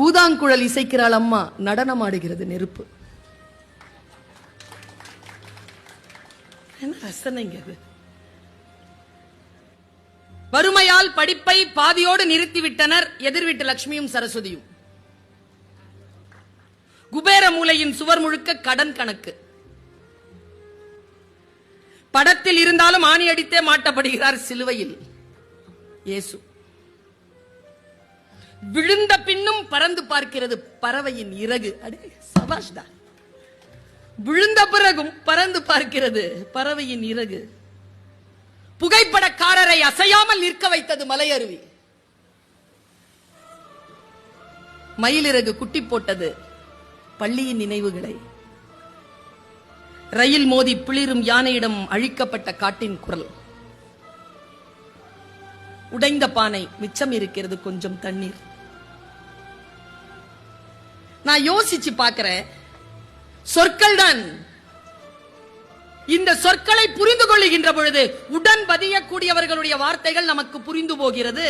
ஊதாங்குழல் இசைக்கிறாள் அம்மா, நடனம் ஆடுகிறது நெருப்பு. என்ன ரசனைங்க அது? வறுமையால் படிப்பை பாதியோடு நிறுத்திவிட்டனர் எதிர் வீட்டு லட்சுமியும் சரஸ்வதியும். குபேர மூலையின் சுவர் முழுக்க கடன் கணக்கு. படத்தில் இருந்தாலும் ஆணி அடித்தே மாட்டப்படுகிறார் சிலுவையில் இயேசு. விழுந்த பின்னும் பறந்து பார்க்கிறது பறவையின் இறகு. சபாஷ்டா. விழுந்த பிறகும் பறந்து பார்க்கிறது பறவையின் இறகு. புகைப்படக்காரரை அசையாமல் நிற்க வைத்தது மலையருவி. மயிலிறகு குட்டி போட்டது பள்ளியின் நினைவுகளை. ரயில் மோதி பிளிரும் யானையிடம் அழிக்கப்பட்ட காட்டின் குரல். உடைந்த பானை, மிச்சம் இருக்கிறது கொஞ்சம் தண்ணீர். நான் யோசிச்சு பார்க்கிறேன், சொற்கள் தான். இந்த சொற்களை புரிந்து கொள்ளுகின்ற பொழுது உடன் பதியக்கூடியவர்களுடைய வார்த்தைகள் நமக்கு புரிந்து போகிறது.